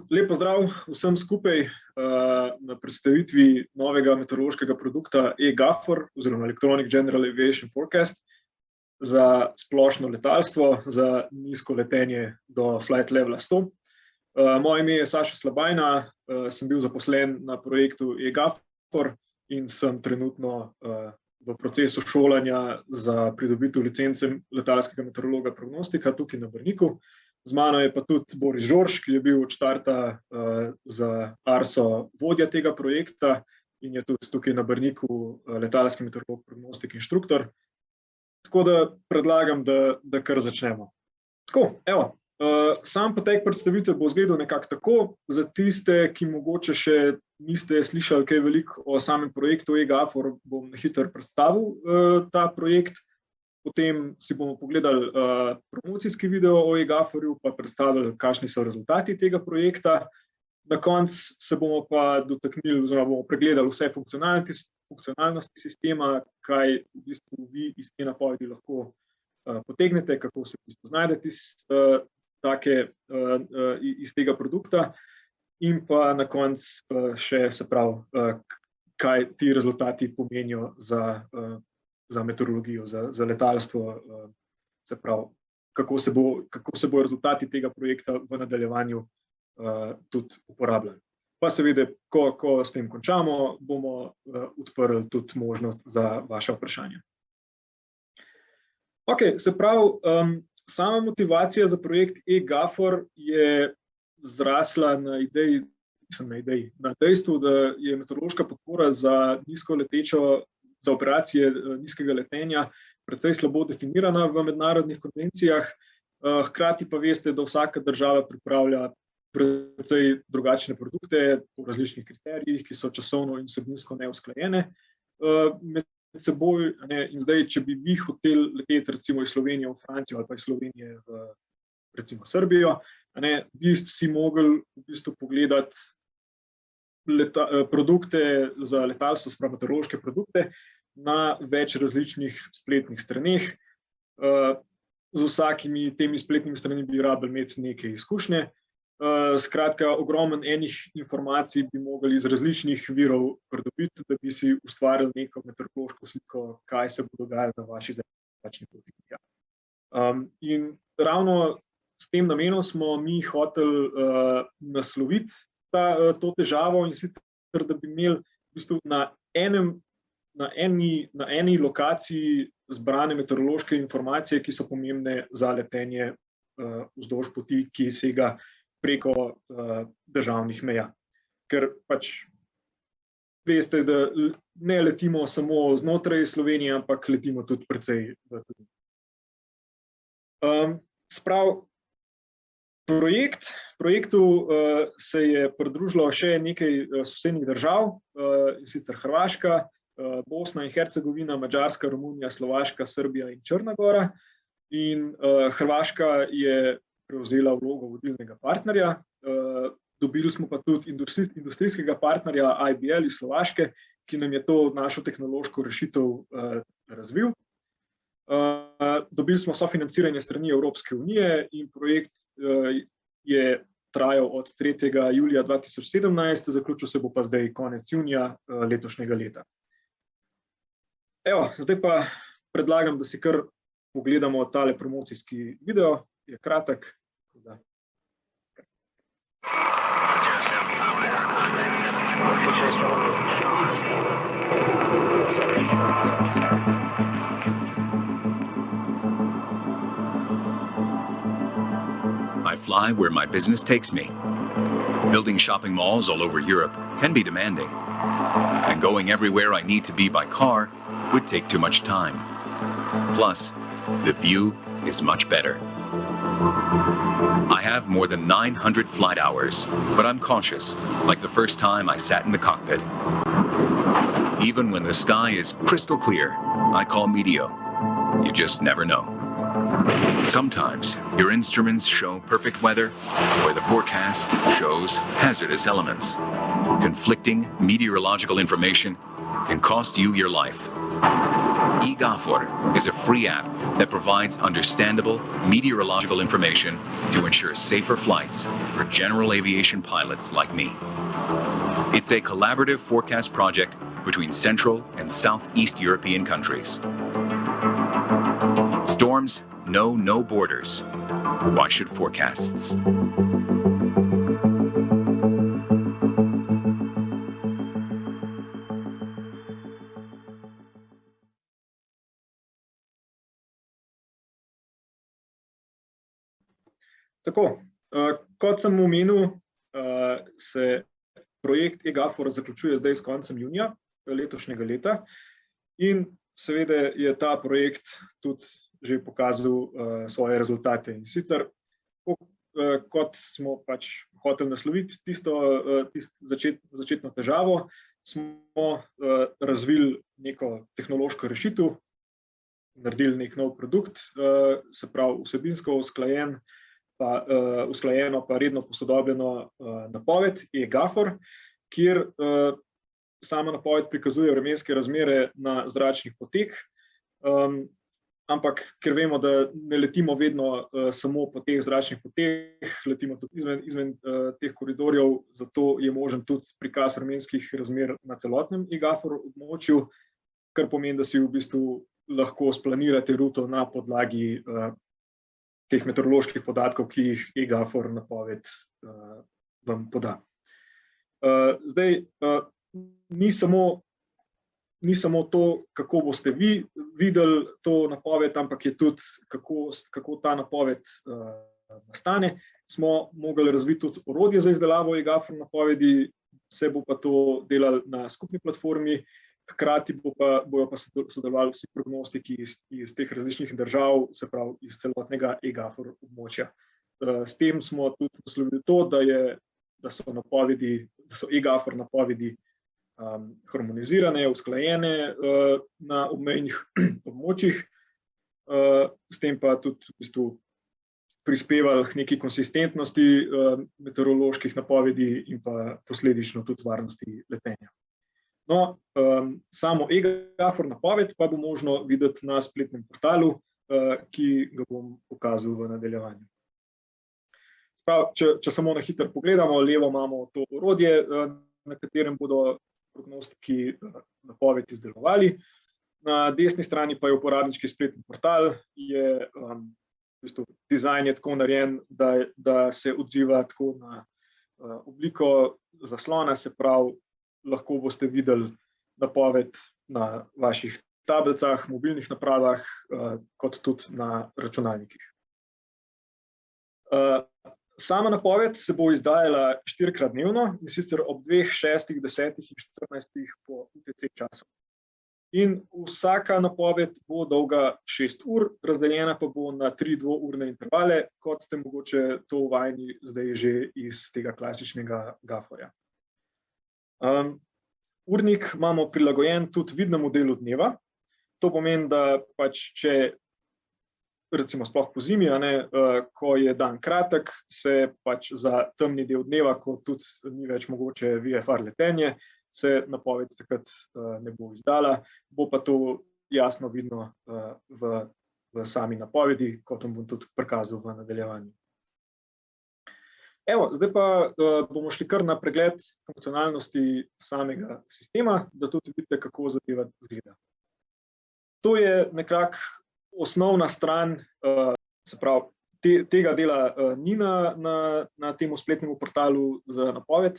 Lep pozdrav vsem skupaj na predstavitvi novega meteorološkega produkta eGAFOR oziroma Electronic General Aviation Forecast za splošno letalstvo, za nizko letenje do flight levela 100. Moje ime je Saša Slabajna, sem bil zaposlen na projektu eGAFOR in sem trenutno v procesu šolanja za pridobitev licence letalskega meteorologa prognostika tukaj na Brniku. Z mano je pa tudi Boris Žorž, ki je bil od štarta za ARSO vodja tega projekta in je tudi tukaj na Brniku letalski meteorolog, prognostik, inštruktor. Tako da predlagam, da kar začnemo. Tako, evo, sam potek predstavitve bo izgledal nekako tako. Za tiste, ki mogoče še niste slišali kaj veliko o samem projektu eGAFOR, bom na hitro predstavil ta projekt. Potem si bomo pogledali promocijski video o eGAFOR-ju, pa predstavili, kakšni so rezultati tega projekta. Na koncu se bomo pa dotaknili, oziroma bomo pregledali vse funkcionalnosti sistema, kaj v bistvu vi iz te napovedi lahko potegnete, kako se v bistvu znajdete iz tega produkta, in pa na koncu še, se pravi, kaj ti rezultati pomenijo za meteorologijo, za letalstvo, se pravi, kako se bo rezultati tega projekta v nadaljevanju tudi uporabljali. Pa seveda, ko s tem končamo, bomo odprli tudi možnost za vaše vprašanje. Ok, se pravi, sama motivacija za projekt eGAFOR je zrasla na dejstvu, da je meteorološka podpora za za operacije nizkega letenja precej slabo definirana v mednarodnih konvencijah. Hkrati pa veste, da vsaka država pripravlja precej drugačne produkte po različnih kriterijih, ki so časovno in vsebinsko neusklajene med seboj. In zdaj, če bi vi hoteli leteti recimo iz Slovenije v Francijo ali pa iz Slovenije v recimo Srbijo, bi si mogli v bistvu pogledati produkte za letalstvo, sprav meteorološke produkte, na več različnih spletnih straneh. Z vsakimi temi spletnimi stranmi bi rabili imeti neke izkušnje. Skratka, ogromno enih informacij bi mogli iz različnih virov pridobiti, da bi si ustvarili neko meteorološko sliko, kaj se bo dogajalo na vaši zemlji. In ravno s tem namenom smo mi hoteli nasloviti to težavo, in sicer, da bi imeli v bistvu na eni lokaciji zbrane meteorološke informacije, ki so pomembne za letenje vzdolž poti, ki sega preko državnih meja. Ker pač veste, da ne letimo samo znotraj Slovenije, ampak letimo tudi precej v tujini. Sprav, projektu se je pridružilo še nekaj sosednjih držav, in sicer Hrvaška, Bosna in Hercegovina, Madžarska, Romunija, Slovaška, Srbija in Črna gora. In Hrvaška je prevzela vlogo vodilnega partnerja. Dobili smo pa tudi industrijskega partnerja IBL iz Slovaške, ki nam je to našo tehnološko rešitev razvil. Dobili smo sofinanciranje strani Evropske unije in projekt je trajal od 3. julija 2017, zaključil se bo pa zdaj konec junija letošnjega leta. Evo, zdaj pa predlagam, da si kar pogledamo tale promocijski video, je kratek. I fly where my business takes me. Building shopping malls all over Europe can be demanding, and going everywhere I need to be by car would take too much time. Plus, the view is much better. I have more than 900 flight hours, but I'm cautious, like the first time I sat in the cockpit. Even when the sky is crystal clear, I call Meteo. You just never know. Sometimes your instruments show perfect weather, where the forecast shows hazardous elements. Conflicting meteorological information can cost you your life. eGafor is a free app that provides understandable meteorological information to ensure safer flights for general aviation pilots like me. It's a collaborative forecast project between Central and Southeast European countries. Storms know no borders. Why should forecasts? Tako, kot sem omenil, se projekt eGafor zaključuje zdaj s koncem junija letošnjega leta in seveda je ta projekt tudi že pokazal svoje rezultate. In sicer, kot smo pač hoteli nasloviti tisto začetno težavo, smo razvili neko tehnološko rešitev, naredili nek nov produkt, se pravi vsebinsko usklajeno pa redno posodobljeno napoved eGafor, kjer sama napoved prikazuje vremenske razmere na zračnih poteh, ampak ker vemo, da ne letimo vedno samo po teh zračnih poteh, letimo tudi izven teh koridorjev, zato je možen tudi prikaz vremenskih razmer na celotnem eGafor območju, kar pomeni, da si v bistvu lahko splanirate ruto na podlagi teh meteoroloških podatkov, ki jih eGafor napoved vam poda. Zdaj, ni samo to, kako boste vi videli to napoved, ampak je tudi, kako ta napoved nastane. Smo mogli razviti tudi orodje za izdelavo eGafor napovedi, se bo pa to delalo na skupni platformi, hkrati bojo pa sodelovali vsi prognostiki iz teh različnih držav, se pravi iz celotnega eGafor območja. S tem smo tudi naslovili to, da so eGafor napovedi harmonizirane, usklajene na obmejnih območjih, s tem pa tudi v bistvu prispevali k neki konsistentnosti meteoroloških napovedi in pa posledično tudi varnosti letenja. No, samo eGafor napoved pa bo možno videti na spletnem portalu, ki ga bom pokazal v nadaljevanju. Če samo na hitro pogledamo, levo imamo to orodje, na katerem bodo prognostiki napoved izdelovali. Na desni strani pa je uporabniški spletni portal, dizajn je tako narejen, da se odziva tako na obliko zaslona, se pravi, lahko boste videli napoved na vaših tablicah, mobilnih napravah, kot tudi na računalnikih. Sama napoved se bo izdajala 4-krat dnevno, in sicer ob 2, 6, 10 in 14 po UTC času. In vsaka napoved bo dolga 6 ur, razdeljena pa bo na 3 dvourne intervale, kot ste mogoče to vajeni zdaj že iz tega klasičnega Gaforja. Urnik imamo prilagojen tudi vidnemu delu dneva. To pomeni, da pač če, recimo sploh po zimi, ko je dan kratek, se pač za temni del dneva, ko tudi ni več mogoče VFR letenje, se napoved takrat ne bo izdala, bo pa to jasno vidno v sami napovedi, kot vam bom tudi prikazal v nadaljevanju. Evo, zdaj pa bomo šli kar na pregled funkcionalnosti samega sistema, da tudi vidite, kako zadeva izgleda. To je nekako osnovna stran, se pravi, tega dela ni na tem spletnem portalu za napoved.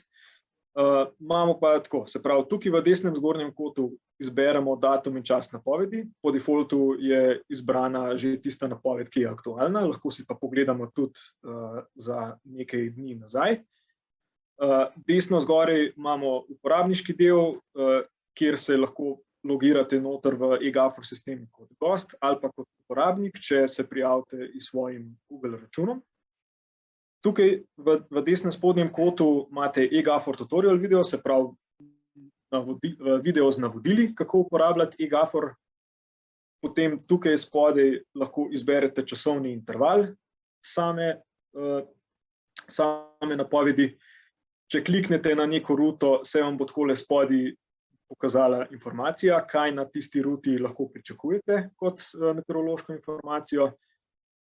Imamo pa tako, se pravi, tukaj v desnem zgornjem kotu izberemo datum in čas napovedi. Po defaultu je izbrana že tista napoved, ki je aktualna, lahko si pa pogledamo tudi za nekaj dni nazaj. Desno zgoraj imamo uporabniški del, kjer se lahko logirate noter v eGafor sistem kot gost ali pa kot uporabnik, če se prijavite s svojim Google računom. Tukaj v desnem spodnjem kotu imate eGafor tutorial video, se pravi video z navodili, kako uporabljati eGafor. Potem tukaj spodaj lahko izberete časovni interval same napovedi. Če kliknete na neko ruto, se vam bo takole spodaj pokazala informacija, kaj na tisti ruti lahko pričakujete kot meteorološko informacijo.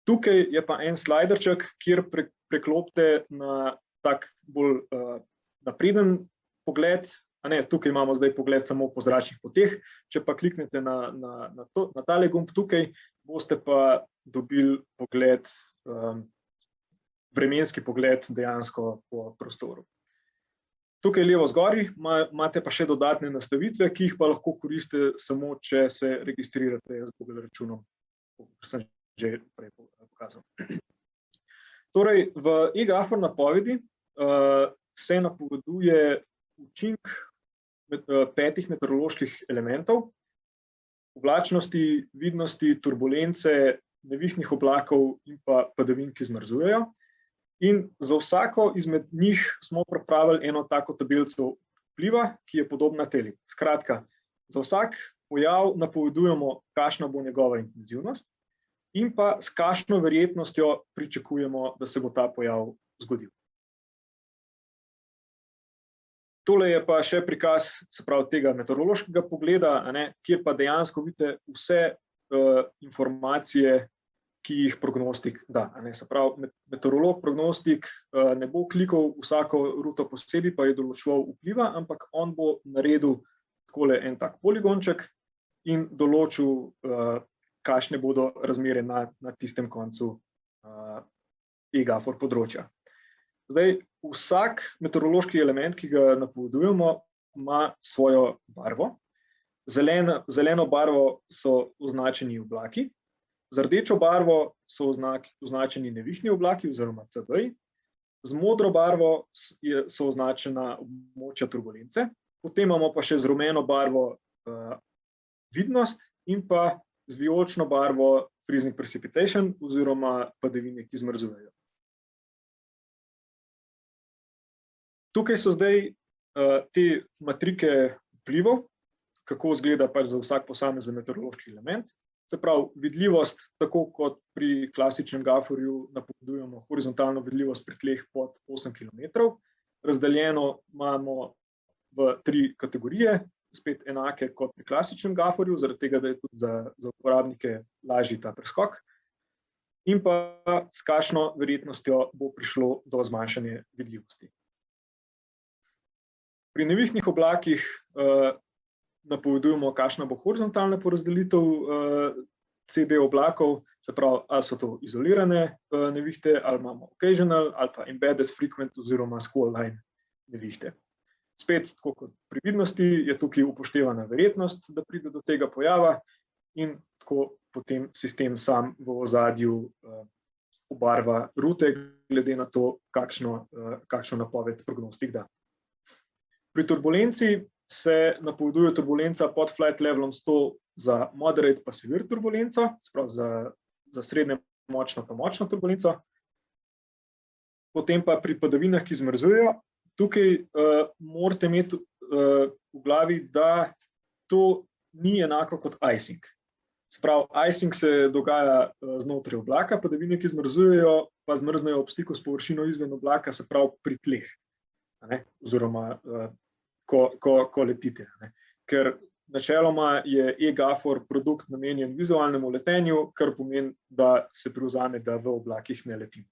Tukaj je pa en sliderček, kjer preklopite na tak bolj napreden pogled. Tukaj imamo zdaj pogled samo po zračnih poteh. Če pa kliknete na tale gumb tukaj, boste pa dobili pogled, vremenski pogled dejansko po prostoru. Tukaj levo zgori imate pa še dodatne nastavitve, ki jih pa lahko koristite samo, če se registrirate z Google računom, kot sem že prej pokazal. Torej, v eGafor napovedi se napoveduje učinek 5 meteoroloških elementov: oblačnosti, vidnosti, turbulence, nevihtnih oblakov in pa padavin, ki zmrzujejo. In za vsako izmed njih smo pripravili eno tako tabelico vpliva, ki je podobna teli. Skratka, za vsak pojav napovedujemo, kakšna bo njegova intenzivnost in pa s kakšno verjetnostjo pričakujemo, da se bo ta pojav zgodil. Tole je pa še prikaz, se pravi, tega meteorološkega pogleda, kjer pa dejansko vidite vse informacije, ki jih prognostik da. Se pravi, meteorolog, prognostik ne bo klikal vsako ruto posebej, pa je določeval vpliva, ampak on bo naredil takole en tak poligonček in določil, kakšne bodo razmere na tistem koncu eGafor področja. Zdaj, vsak meteorološki element, ki ga napovedujemo, ima svojo barvo. Zeleno barvo so označeni oblaki, z rdečo barvo so označeni nevihtni oblaki oziroma CD-ji, z modro barvo so označena območja turbulence, potem imamo pa še z rumeno barvo vidnost in pa z vijolično barvo freezing precipitation oziroma padavine, ki zmrzujejo. Tukaj so zdaj te matrike vplivov, kako izgleda pač za vsak posamezen meteorološki element. Se pravi, vidljivost, tako kot pri klasičnem Gaforju napovedujemo horizontalno vidljivost pri tleh pod 8 km. Razdeljeno imamo v 3 kategorije, spet enake kot pri klasičnem Gaforju, zaradi tega, da je tudi za uporabnike lažji ta preskok. In pa s kakšno verjetnostjo bo prišlo do zmanjšanja vidljivosti. Pri nevihtnih oblakih napovedujemo, kakšna bo horizontalna porazdelitev CD oblakov, se pravi, ali so to izolirane nevihte, ali imamo occasional, ali pa embedded frequent oziroma squall line nevihte. Spet, tako kot pri vidnosti, je tukaj upoštevana verjetnost, da pride do tega pojava in tako potem sistem sam v ozadju obarva rute, glede na to, kakšno napoved prognostik da. Pri turbulenci se napoveduje turbulenca pod flight levelom 100 za moderate pa severe turbulenco, se pravi za srednje močno pa močno turbulenco. Potem pa pri padavinah, ki zmrzujejo, tukaj morate imeti v glavi, da to ni enako kot icing. Se pravi, icing se dogaja znotraj oblaka, padavine, ki zmrzujejo, pa zmrznejo ob stiku s površino izven oblaka, se pravi pri tleh, oziroma ko letite. Ker načeloma je eGafor produkt namenjen vizualnemu letenju, kar pomeni, da se privzame, da v oblakih ne letim.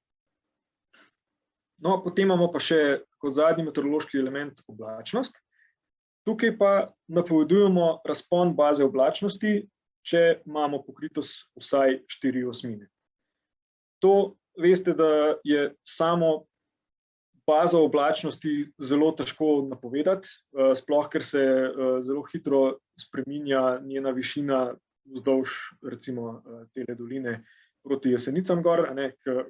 No, potem imamo pa še kot zadnji meteorološki element oblačnost. Tukaj pa napovedujemo razpon baze oblačnosti, če imamo pokritost vsaj 4/8. To veste, da je samo bazo oblačnosti zelo težko napovedati, sploh ker se zelo hitro spreminja njena višina vzdolž recimo tele doline proti Jesenicam gor,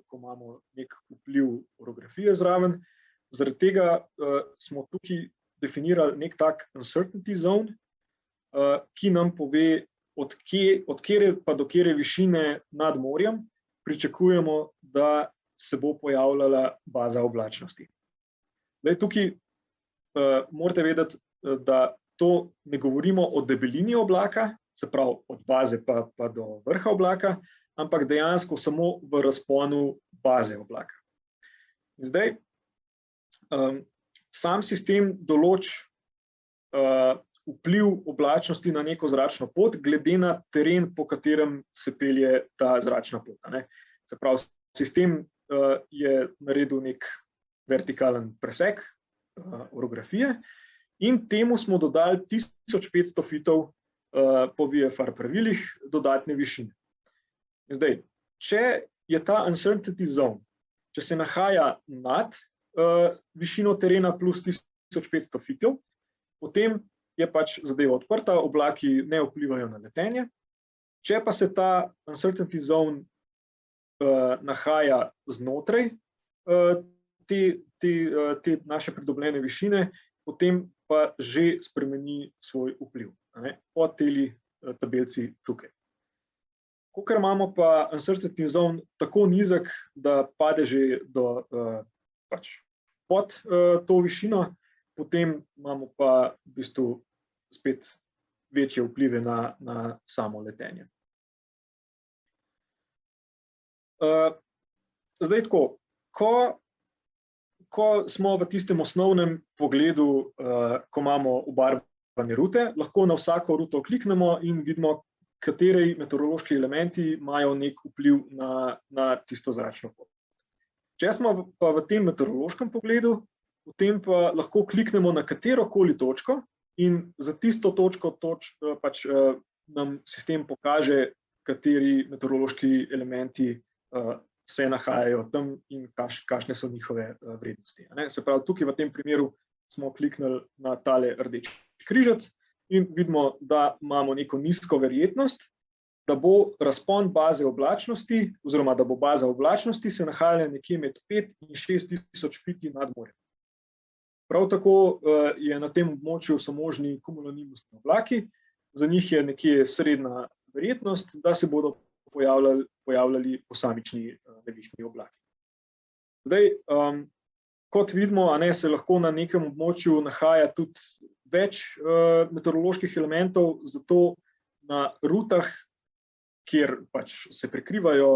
ko imamo nek vpliv orografije zraven. Zaradi tega smo tukaj definirali nek tak uncertainty zone, ki nam pove, od kje pa do kje višine nad morjem pričakujemo, da se bo pojavljala baza oblačnosti. Zdaj, tukaj morate vedeti, da to ne govorimo o debelini oblaka, se pravi od baze pa do vrha oblaka, ampak dejansko samo v razponu baze oblaka. In zdaj, sam sistem določi vpliv oblačnosti na neko zračno pot, glede na teren, po katerem se pelje ta zračna pot. Se pravi, sistem je naredil nek vertikalen presek orografije in temu smo dodali 1500 fitov po VFR pravilih dodatne višine. Zdaj, če je ta uncertainty zone, če se nahaja nad višino terena plus 1500 fitov, potem je pač zadeva odprta, oblaki ne vplivajo na letenje. Če pa se ta uncertainty zone nahaja znotraj te naše pridobljene višine, potem pa že spremeni svoj vpliv. Po teli tabelci tukaj. Kakor imamo pa uncertainty zone tako nizek, da pade že pač pod to višino, potem imamo pa v bistvu spet večje vplive na samo letenje. Zdaj tako, ko smo v tistem osnovnem pogledu, ko imamo obarvane rute, lahko na vsako ruto kliknemo in vidimo, kateri meteorološki elementi imajo nek vpliv na tisto zračno pot. Če smo pa v tem meteorološkem pogledu, potem pa lahko kliknemo na katerokoli točko in za tisto točko pač nam sistem pokaže, kateri meteorološki elementi se nahajajo tam in kakšne so njihove vrednosti. Se pravi, tukaj v tem primeru smo kliknili na tale rdeči križec in vidimo, da imamo neko nizko verjetnost, da bo razpon baze oblačnosti, oziroma da bo baza oblačnosti se nahajala nekje med 5 in 6 tisoč fiti nad morjem. Prav tako je na tem območju so možni cumulonimbusni oblaki, za njih je nekje srednja verjetnost, da se bodo pojavljali posamični nevihtni oblaki. Zdaj, kot vidimo, se lahko na nekem območju nahaja tudi več meteoroloških elementov, zato na rutah, kjer pač se prekrivajo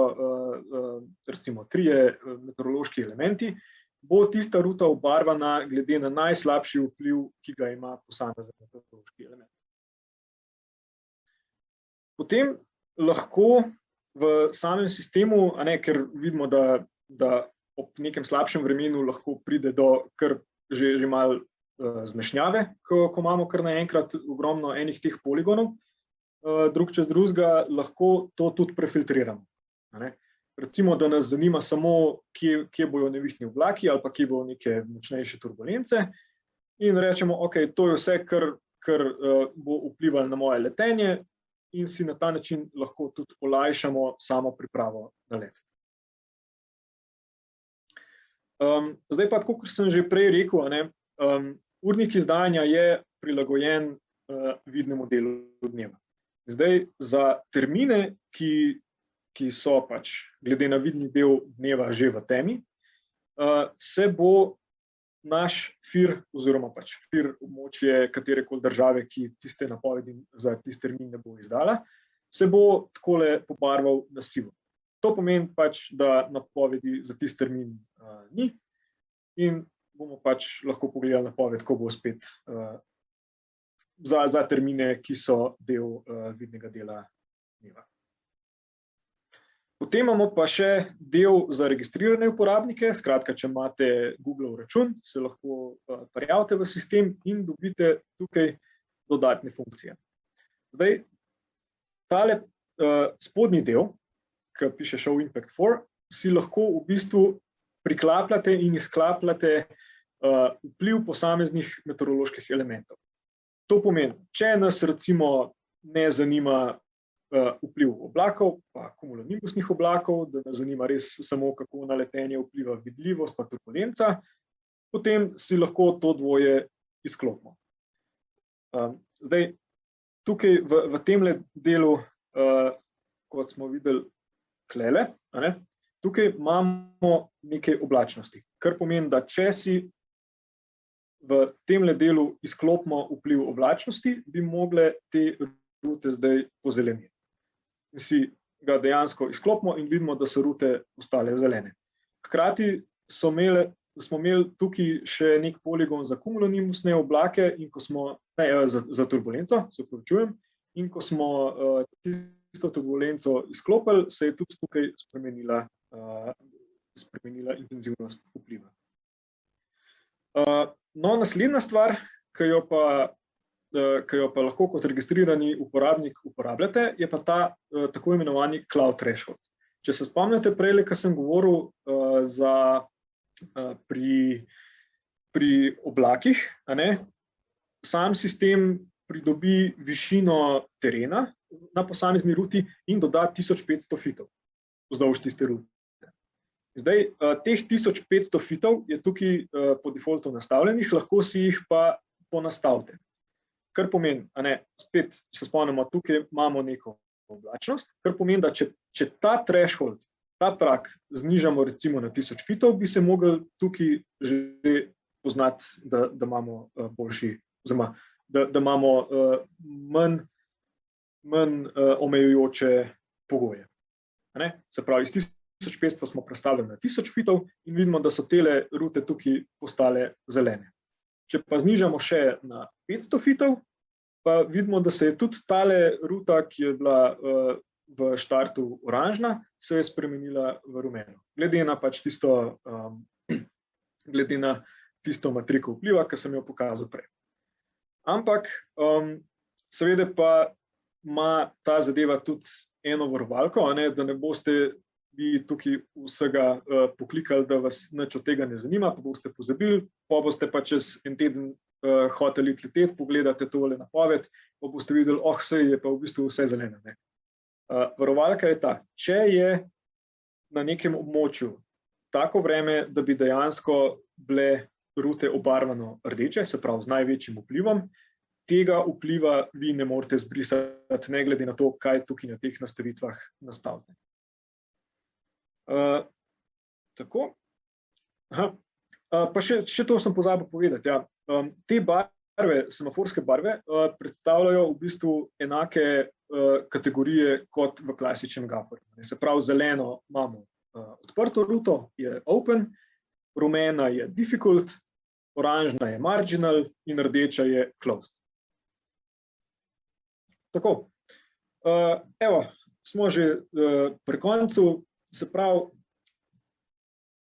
recimo 3 meteorološki elementi, bo tista ruta obarvana glede na najslabši vpliv, ki ga ima posamezen meteorološki element. Potem lahko v samem sistemu, ker vidimo, da ob nekem slabšem vremenu lahko pride do kar že malo zmešnjave, ko imamo kar naenkrat ogromno enih teh poligonov, drug čez drugega lahko to tudi prefiltriramo. Recimo, da nas zanima samo, kje bojo nevihtni oblaki ali pa kje bojo neke močnejše turbulence in rečemo, ok, to je vse, kar bo vplivalo na moje letenje in si na ta način lahko tudi olajšamo samo pripravo na let. Zdaj pa, tako kot sem že prej rekel, urnik izdajanja je prilagojen vidnemu delu dneva. Zdaj, za termine, ki so pač glede na vidni del dneva že v temi, se bo naš FIR oziroma pač FIR območje katerekoli države, ki tiste napovedi za tisti termin ne bo izdala, se bo takole pobarval na sivo. To pomeni pač, da napovedi za tisti termin ni in bomo pač lahko pogledali napoved, ko bo spet za termine, ki so del vidnega dela dneva. Potem imamo pa še del za registrirane uporabnike, skratka, če imate Google račun, se lahko prijavite v sistem in dobite tukaj dodatne funkcije. Zdaj, tale spodnji del, ki piše Show Impact For, si lahko v bistvu priklapljate in izklapljate vpliv posameznih meteoroloških elementov. To pomeni, če nas recimo ne zanima vpliv oblakov, pa cumulonimbusnih oblakov, da nas zanima res samo, kako na letenje vpliva vidljivost pa turbulenca, potem si lahko to dvoje izklopimo. Zdaj, tukaj v temle delu, kot smo videli klele, tukaj imamo nekaj oblačnosti, kar pomeni, da če si v temle delu izklopimo vpliv oblačnosti, bi mogle te rute zdaj pozeleniti. In si ga dejansko izklopimo in vidimo, da so rute postale zelene. Hkrati so imele smo imeli tukaj še nek poligon za kumulonimbusne oblake in ko smo, za turbulenco, se opravičujem, in ko smo tisto turbulenco izklopili, se je tudi tukaj spremenila intenzivnost vpliva. No, naslednja stvar, ki jo pa lahko kot registrirani uporabnik uporabljate, je pa ta tako imenovani cloud threshold. Če se spomnite prej, ko sem govoril pri oblakih, sam sistem pridobi višino terena na posamezni ruti in doda 1500 fitov vzdolž tiste rute. Zdaj, teh 1500 fitov je tukaj po defaultu nastavljenih, lahko si jih pa ponastavite. Kar pomeni, spet se spomnimo, tukaj imamo neko oblačnost, kar pomeni, da če ta threshold, ta prak znižamo recimo na 1000 fitov, bi se mogli tukaj že poznati, da imamo boljši, oziroma da imamo manj omejujoče pogoje. Se pravi, iz 1500 smo prestavili na 1000 fitov in vidimo, da so tele rute tukaj postale zelene. Če pa znižamo še na 500 fitov, pa vidimo, da se je tudi tale ruta, ki je bila v štartu oranžna, se je spremenila v rumeno. Glede na tisto matriko vpliva, ki sem jo pokazal prej. Ampak seveda pa ima ta zadeva tudi eno varovalko, da ne boste vi tukaj vsega poklikali, da vas nič od tega ne zanima, pa boste pozabili, pa boste pa čez en teden hoteli leteti, pogledate tole napoved, pa boste videli, saj je pa v bistvu vse zeleno. Varovalka je ta, če je na nekem območju tako vreme, da bi dejansko bile rute obarvano rdeče, se pravi z največjim vplivom, tega vpliva vi ne morete zbrisati, ne glede na to, kaj tukaj na teh nastavitvah nastavite. Tako. Pa še to sem pozabil povedati. Te barve, semaforske barve, predstavljajo v bistvu enake kategorije kot v klasičnem gaforju. Se pravi, zeleno imamo odprto ruto, je open, rumena je difficult, oranžna je marginal in rdeča je closed. Tako. Evo, smo že pri koncu. Se pravi,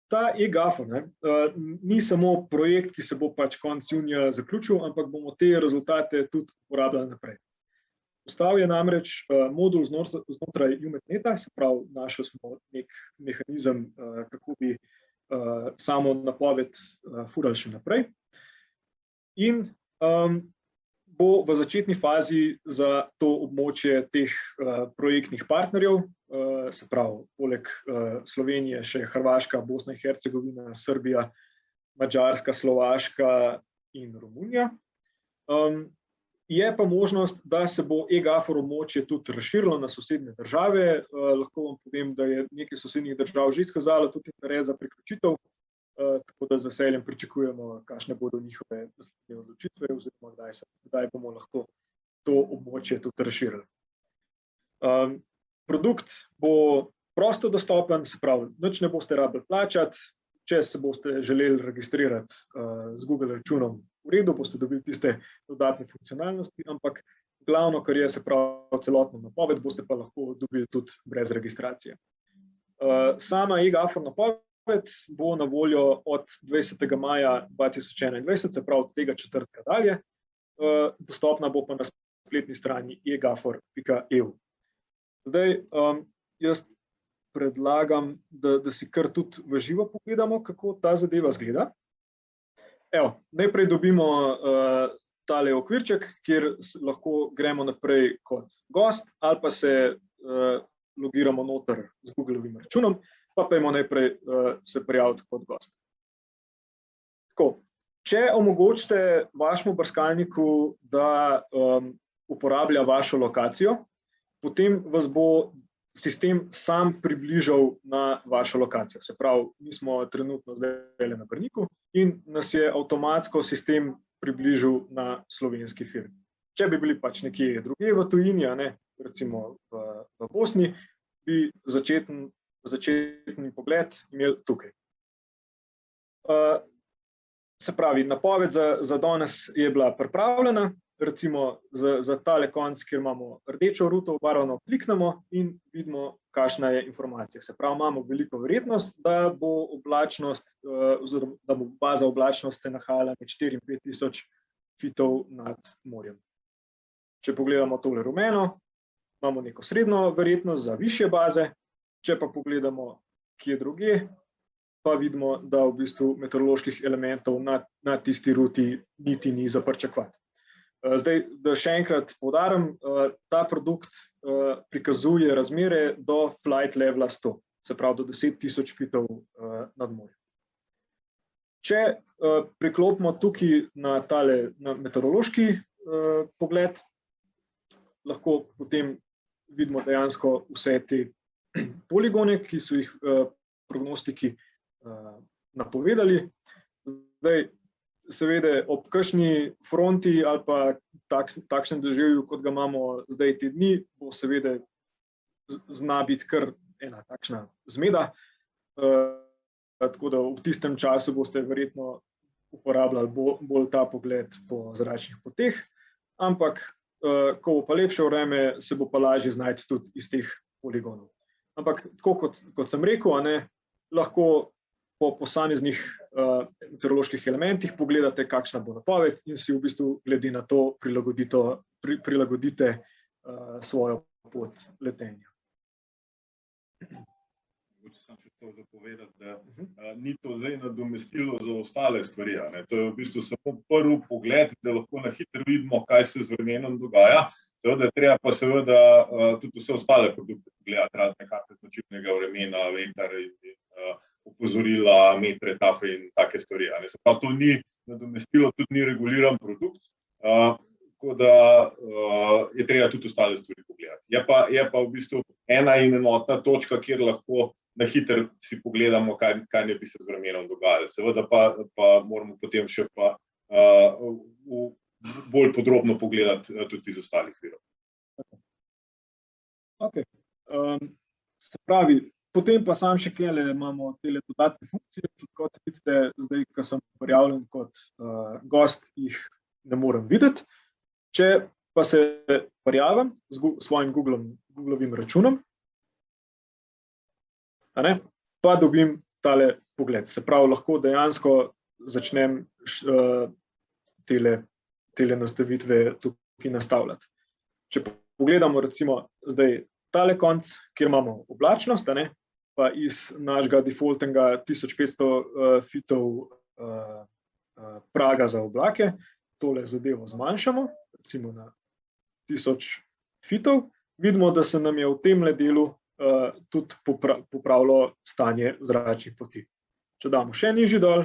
ta e-gafor ni samo projekt, ki se bo pač konec junija zaključil, ampak bomo te rezultate tudi uporabljali naprej. Postal je namreč modul znotraj UMETneta, se pravi, našli smo nek mehanizem, kako bi samo napoved furali še naprej. In bo v začetni fazi za to območje teh projektnih partnerjev, se pravi, poleg Slovenije še Hrvaška, Bosna in Hercegovina, Srbija, Madžarska, Slovaška in Romunija. Je pa možnost, da se bo e-gafor območje tudi razširilo na sosednje države. Lahko vam povem, da je nekaj sosednjih držav že izkazalo tudi interes za priključitev, tako da z veseljem pričakujemo, kakšne bodo njihove naslednje odločitve oziroma kdaj bomo lahko to območje tudi razširili. Produkt bo prosto dostopen, se pravi, nič ne boste rabili plačati, če se boste želeli registrirati z Google računom, v redu, boste dobili tiste dodatne funkcionalnosti, ampak glavno, kar je, se pravi, celotno napoved, boste pa lahko dobili tudi brez registracije. Sama e-gafor napoved bo na voljo od 20. maja 2021, se pravi od tega četrtka dalje, dostopna bo pa na spletni strani egafor.eu. Zdaj, jaz predlagam, da si kar tudi v živo pogledamo, kako ta zadeva izgleda. Evo, najprej dobimo tale okvirček, kjer lahko gremo naprej kot gost ali pa se logiramo noter z Googlovim računom, pa pojmo najprej se prijaviti kot gost. Tako, če omogočite vašemu brskalniku, da uporablja vašo lokacijo, potem vas bo sistem sam približal na vašo lokacijo. Se pravi, mi smo trenutno zdaj na Brniku in nas je avtomatsko sistem približal na slovenski firmi. Če bi bili pač nekje drugje v tujini, recimo v Bosni, bi začetni pogled imeli tukaj. Se pravi, napoved za danes je bila pripravljena, recimo za tale konc, kjer imamo rdečo ruto obarvano, kliknemo in vidimo, kakšna je informacija. Se pravi, imamo veliko verjetnost, da bo oblačnost, oziroma da bo baza oblačnost se nahajala med 4 in 5 tisoč fitov nad morjem. Če pogledamo tole rumeno, imamo neko srednjo verjetnost za višje baze, če pa pogledamo kje druge, pa vidimo, da v bistvu meteoroloških elementov na tisti ruti niti ni za pričakovati. Zdaj, da še enkrat poudarim, ta produkt prikazuje razmere do flight levela 100, se pravi do 10 tisoč fitov nad morjem. Če priklopimo tukaj na meteorološki pogled, lahko potem vidimo dejansko vse te poligone, ki so jih prognostiki napovedali. Zdaj, seveda, ob kakšni fronti ali pa takšnem doživlju, kot ga imamo zdaj te dni, bo seveda zna biti kar ena takšna zmeda. Tako da v tistem času boste verjetno uporabljali bolj ta pogled po zračnih poteh, ampak ko bo pa lepše vreme, se bo pa lažje znajti tudi iz teh poligonov. Ampak tako kot sem rekel, lahko po posameznih meteoroloških elementih pogledate, kakšna bo napoved in si v bistvu glede na to prilagodite svojo pot letenja. Mogoče sem še to zapovedati, da ni to zdaj nadomestilo za ostale stvari. To je v bistvu samo prvi pogled, da lahko na hitro vidimo, kaj se z vremenom dogaja. Seveda treba pa tudi vse ostale produkte pogledati, razne karte značilnega vremena, veter, opozorila, metre, tafe in take stvari. Se pravi, to ni nadomestilo, tudi ni reguliran produkt, tako da je treba tudi ostale stvari pogledati. Je pa v bistvu ena in enotna točka, kjer lahko na hitro si pogledamo, kaj ne bi se z vremenom dogajalo. Seveda pa moramo potem še pa bolj podrobno pogledati tudi iz ostalih virov. Ok. Se pravi, potem pa sam še klele imamo tele dodatne funkcije, ki kot vidite, zdaj, ko sem prijavljen kot gost, jih ne morem videti. Če pa se prijavim s svojim Googlovim računom, pa dobim tale pogled. Se pravi, lahko dejansko začnem tele nastavitve tukaj nastavljati. Če pogledamo recimo zdaj tale konc, kjer imamo oblačnost, pa iz našega defaultnega 1500 fitov praga za oblake, tole zadevo zmanjšamo, recimo na 1000 fitov, vidimo, da se nam je v tem delu tudi popravilo stanje zračnih poti. Če damo še nižji dol,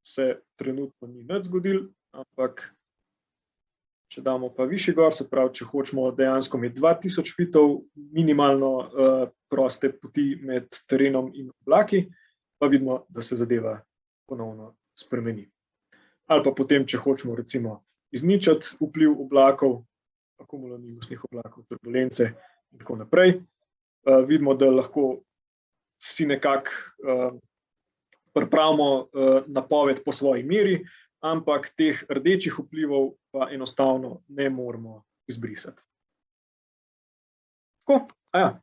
se trenutno ni nič zgodilo, ampak če damo pa višji gor, se pravi, če hočemo dejansko imeti 2000 fitov minimalno proste poti med terenom in oblaki, pa vidimo, da se zadeva ponovno spremeni. Ali pa potem, če hočemo recimo izničiti vpliv oblakov, akumulonimbusnih oblakov, turbulence in tako naprej, vidimo, da lahko si nekako pripravimo napoved po svoji meri, ampak teh rdečih vplivov pa enostavno ne moremo izbrisati. Tako,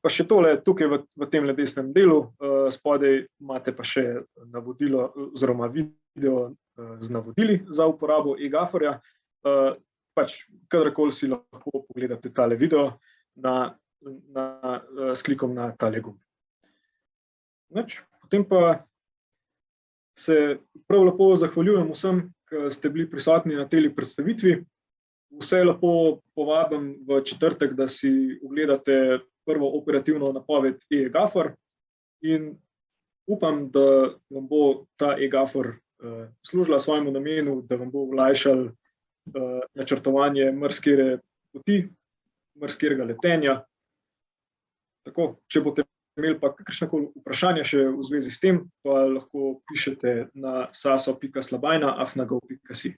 pa še tole tukaj v tem desnem delu, spodaj imate pa še navodilo oziroma video z navodili za uporabo eGaforja. Pač kadarkoli si lahko pogledate tale video s klikom na tale gumb. Potem pa se prav lepo zahvaljujem vsem, ki ste bili prisotni na tej predstavitvi. Vse lepo povabim v četrtek, da si ogledate prvo operativno napoved eGafor in upam, da vam bo ta eGafor služila svojemu namenu, da vam bo olajšal načrtovanje marsikere poti, marsikerega letenja. Tako, če boste imeli pa kakršnakoli vprašanja še v zvezi s tem, pa lahko pišete na saso.slabajna@go.si.